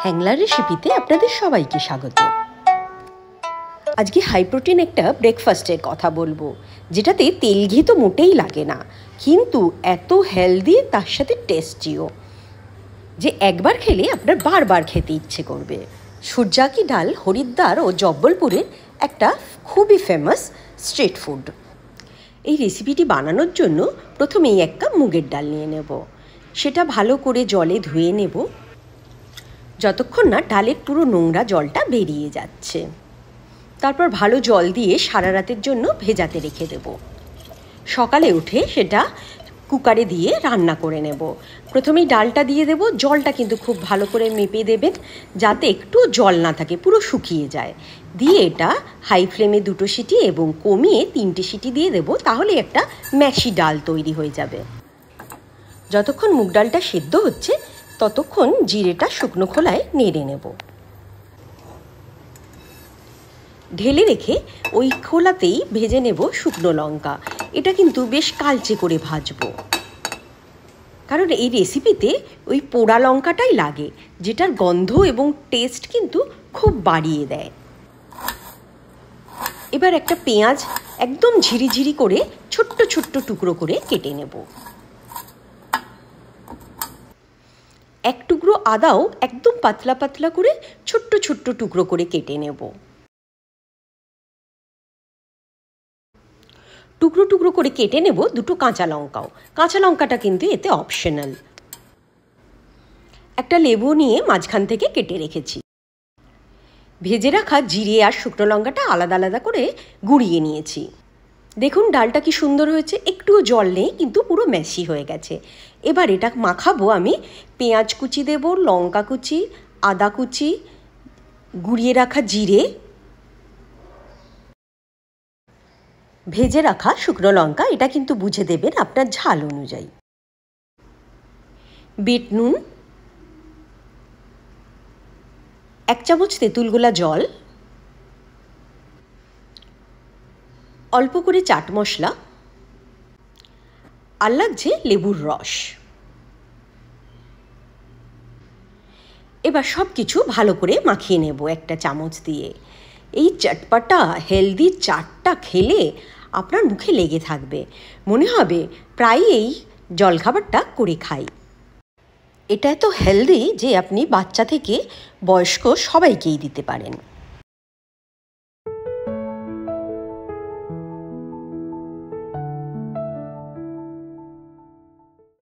হ্যাংলার রেসিপিতে আপনাদের সবাইকে স্বাগত। আজকে হাই প্রোটিন একটা ব্রেকফাস্টের কথা বলবো, যেটাতে তেল ঘি তো মোটেই লাগে না, কিন্তু এত হেলদি, তার সাথে টেস্টিও, যে একবার খেলে আপনার বারবার খেতে ইচ্ছে করবে। সূর্যাকি ডাল হরিদ্বার ও জব্বলপুরের একটা খুবই ফেমাস স্ট্রিট ফুড। এই রেসিপিটি বানানোর জন্য প্রথমেই এক কাপ মুগের ডাল নিয়ে নেব। সেটা ভালো করে জলে ধুয়ে নেব, যতক্ষণ না ডালের পুরো নোংরা জলটা বেরিয়ে যাচ্ছে। তারপর ভালো জল দিয়ে সারা রাতের জন্য ভেজাতে রেখে দেব। সকালে উঠে সেটা কুকারে দিয়ে রান্না করে নেব। প্রথমেই ডালটা দিয়ে দেব, জলটা কিন্তু খুব ভালো করে মেপে দেবেন, যাতে একটু জল না থাকে, পুরো শুকিয়ে যায়। দিয়ে এটা হাই ফ্লেমে 2 সিটি এবং কমিয়ে 3টে সিটি দিয়ে দেব, তাহলে একটা ম্যাশি ডাল তৈরি হয়ে যাবে। যতক্ষণ মুগ ডালটা সেদ্ধ হচ্ছে ততক্ষণ জিরেটা শুকনো খোলায় নেড়ে নেব। ঢেলে রেখে ওই খোলাতেই ভেজে নেব শুকনো লঙ্কা। এটা কিন্তু বেশ কালচে করে ভাজবো, কারণ এই রেসিপিতে ওই পোড়া লঙ্কাটাই লাগে, যেটার গন্ধ এবং টেস্ট কিন্তু খুব বাড়িয়ে দেয়। এবার একটা পেঁয়াজ একদম ঝিরিঝিরি করে ছোট্ট ছোট্ট টুকরো করে কেটে নেব। এক টুকরো আদাও একদম পাতলা পাতলা করে ছোট্ট ছোট্ট টুকরো করে কেটে নেব। টুকরো টুকরো করে কেটে নেব 2টো কাঁচা লঙ্কাও। কাঁচা লঙ্কাটা কিন্তু এতে অপশনাল। একটা লেবু নিয়ে মাঝখান থেকে কেটে রেখেছি। ভেজে রাখা জিরে আর শুকনো লঙ্কাটা আলাদা আলাদা করে গুঁড়িয়ে নিয়েছি। দেখুন ডালটা কি সুন্দর হয়েছে, একটুও জল নেই, কিন্তু পুরো ম্যাশি হয়ে গেছে। এবার এটা মাখাবো আমি। পেঁয়াজ কুচি দেব, লঙ্কা কুচি, আদা কুচি, গুঁড়িয়ে রাখা জিরে, ভেজে রাখা শুকনো লঙ্কা, এটা কিন্তু বুঝে দেবেন আপনার ঝাল অনুযায়ী। বিট নুন, 1 চামচ তেঁতুল গোলা জল, অল্প করে চাট মশলা, আর লাগছে লেবুর রস। এবার সব কিছু ভালো করে মাখিয়ে নেব একটা চামচ দিয়ে। এই চটপটা হেলদি চাটটা খেলে আপনার মুখে লেগে থাকবে, মনে হবে প্রায় এই জলখাবারটা করে খাই। এটা এত হেলদি যে আপনি বাচ্চা থেকে বয়স্ক সবাইকেই দিতে পারেন।